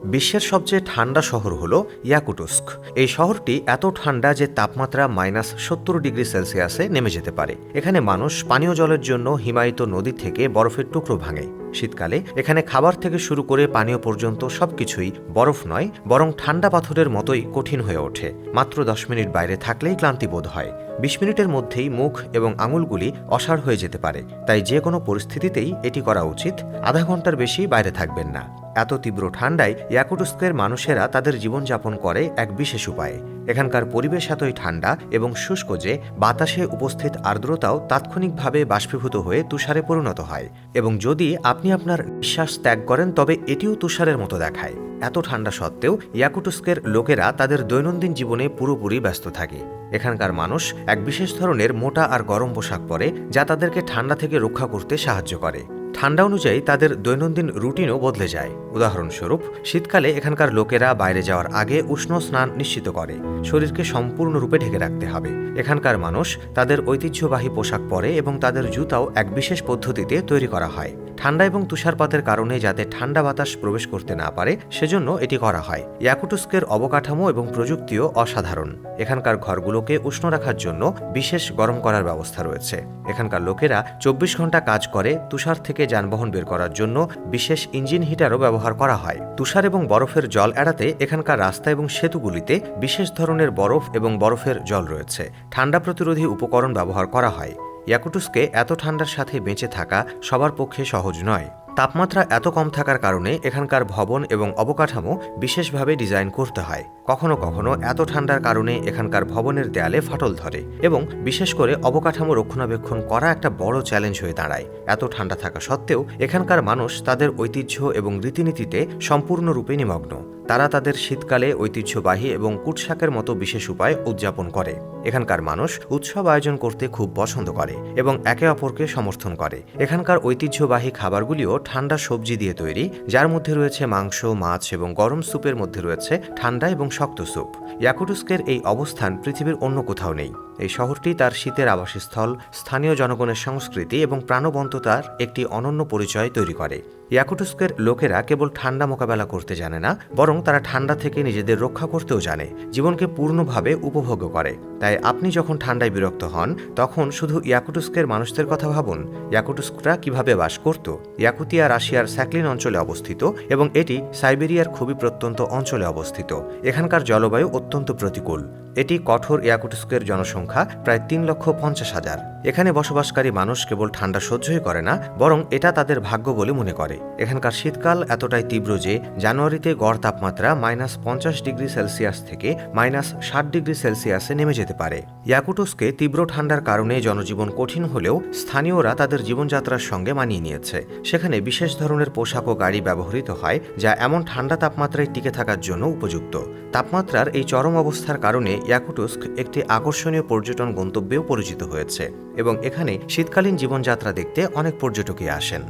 বিশ্বের সবচেয়ে ঠান্ডা শহর হল ইয়াকুটস্ক। এই শহরটি এত ঠান্ডা যে তাপমাত্রা -70 ডিগ্রি সেলসিয়াসে নেমে যেতে পারে। এখানে মানুষ পানীয় জলের জন্য হিমায়িত নদী থেকে বরফের টুকরো ভাঙে। শীতকালে এখানে খাবার থেকে শুরু করে পানীয় পর্যন্ত সবকিছুই বরফ নয়, বরং ঠান্ডা পাথরের মতোই কঠিন হয়ে ওঠে। মাত্র 10 মিনিট বাইরে থাকলেই ক্লান্তি বোধ হয়। 20 মিনিটের মধ্যেই মুখ এবং আঙুলগুলি অসাড় হয়ে যেতে পারে। তাই যে কোনো পরিস্থিতিতেই এটি করা উচিত। আধা ঘন্টার বেশি বাইরে থাকবেন না। এত তীব্র ঠান্ডায় ইয়াকুটস্কের মানুষেরা তাদের জীবনযাপন করে এক বিশেষ উপায়ে। এখানকার পরিবেশ এতই ঠান্ডা এবং শুষ্ক যে বাতাসে উপস্থিত আর্দ্রতাও তাৎক্ষণিকভাবে বাষ্পীভূত হয়ে তুষারে পরিণত হয়, এবং যদি আপনি আপনার নিঃশ্বাস ত্যাগ করেন তবে এটিও তুষারের মতো দেখায়। এত ঠান্ডা সত্ত্বেও ইয়াকুটস্কের লোকেরা তাদের দৈনন্দিন জীবনে পুরোপুরি ব্যস্ত থাকে। এখানকার মানুষ এক বিশেষ ধরনের মোটা আর গরম পোশাক পরে, যা তাদেরকে ঠান্ডা থেকে রক্ষা করতে সাহায্য করে। ঠান্ডা অনুযায়ী তাদের দৈনন্দিন রুটিনও বদলে যায়। উদাহরণস্বরূপ, শীতকালে এখানকার লোকেরা বাইরে যাওয়ার আগে উষ্ণ স্নান নিশ্চিত করে। শরীরকে সম্পূর্ণরূপে ঢেকে রাখতে হবে। এখানকার মানুষ তাদের ঐতিহ্যবাহী পোশাক পরে এবং তাদের জুতাও এক বিশেষ পদ্ধতিতে তৈরি করা হয়। ঠান্ডা এবং তুষারপাতের কারণে যাতে ঠান্ডা বাতাস প্রবেশ করতে না পারে সেজন্য এটি করা হয়। ইয়াকুটস্কের অবকাঠামো এবং প্রযুক্তিও অসাধারণ। এখানকার ঘরগুলোকে উষ্ণ রাখার জন্য বিশেষ গরম করার ব্যবস্থা রয়েছে। এখানকার লোকেরা 24 ঘন্টা কাজ করে। তুষার থেকে যানবাহন বের করার জন্য বিশেষ ইঞ্জিন হিটারও ব্যবহার করা হয়। তুষার এবং বরফের জল এড়াতে এখানকার রাস্তা এবং সেতুগুলিতে বিশেষ ধরনের বরফ এবং বরফের জল রয়েছে। ঠান্ডা প্রতিরোধী উপকরণ ব্যবহার করা হয়। ইয়াকুটস্কে এত ঠান্ডার সাথে বেঁচে থাকা সবার পক্ষে সহজ নয়। তাপমাত্রা এত কম থাকার কারণে এখানকার ভবন এবং অবকাঠামো বিশেষভাবে ডিজাইন করতে হয়। কখনো কখনো এত ঠান্ডার কারণে এখানকার ভবনের দেয়ালে ফাটল ধরে, এবং বিশেষ করে অবকাঠামো রক্ষণাবেক্ষণ করা একটা বড় চ্যালেঞ্জ হয়ে দাঁড়ায়। এত ঠান্ডা থাকা সত্ত্বেও এখানকার মানুষ তাদের ঐতিহ্য এবং রীতিনীতিতে সম্পূর্ণরূপে নিমগ্ন। তারা তাদের শীতকালে ঐতিহ্যবাহী এবং কুটশাকের মতো বিশেষ উপায় উদযাপন করে। এখানকার মানুষ উৎসব আয়োজন করতে খুব পছন্দ করে এবং একে অপরকে সমর্থন করে। এখানকার ঐতিহ্যবাহী খাবারগুলিও ঠান্ডা সবজি দিয়ে তৈরি, যার মধ্যে রয়েছে মাংস, মাছ এবং গরম স্যুপের মধ্যে রয়েছে ঠান্ডা এবং শক্ত স্যুপ। ইয়াকুটস্কের এই অবস্থান পৃথিবীর অন্য কোথাও নেই। এই শহরটি তার শীতের আবাসস্থল, স্থানীয় জনগণের সংস্কৃতি এবং প্রাণবন্ততার একটি অনন্য পরিচয় তৈরি করে। ইয়াকুটস্কের লোকেরা কেবল ঠান্ডা মোকাবেলা করতে জানে না, বরং তারা ঠান্ডা থেকে নিজেদের রক্ষা করতেও জানে, জীবনকে পূর্ণভাবে উপভোগ করে। তাই আপনি যখন ঠান্ডায় বিরক্ত হন, তখন শুধু ইয়াকুটস্কের মানুষদের কথা ভাবুন। ইয়াকুটস্করা কিভাবে বাস করত। ইয়াকুতিয়া রাশিয়ার স্যাকলিন অঞ্চলে অবস্থিত এবং এটি সাইবেরিয়ার খুবই প্রত্যন্ত অঞ্চলে অবস্থিত। এখানকার জলবায়ু অত্যন্ত প্রতিকূল। এটি কঠোর ইয়াকুটস্কের জনসংখ্যা প্রায় 3,50,000। এখানে বসবাসকারী মানুষ কেবল ঠান্ডা সহ্যই করে না, বরং এটা তাদের ভাগ্য বলে মনে করে। এখানকার শীতকাল এতটাই তীব্র যে জানুয়ারিতে গড় তাপমাত্রা -50 ডিগ্রি সেলসিয়াস থেকে -60 ডিগ্রি সেলসিয়াসে নেমে যেতে পারে। ইয়াকুটস্কে তীব্র ঠান্ডার কারণে জনজীবন কঠিন হলেও স্থানীয়রা তাদের জীবনযাত্রার সঙ্গে মানিয়ে নিয়েছে। সেখানে বিশেষ ধরনের পোশাক ও গাড়ি ব্যবহৃত হয়, যা এমন ঠান্ডা তাপমাত্রায় টিকে থাকার জন্য উপযুক্ত। তাপমাত্রার এই চরম অবস্থার কারণে ইয়াকুটস্ক একটি আকর্ষণীয় পর্যটন গন্তব্যেও পরিচিত হয়েছে, এবং এখানে শীতকালীন জীবনযাত্রা দেখতে অনেক পর্যটকই আসেন।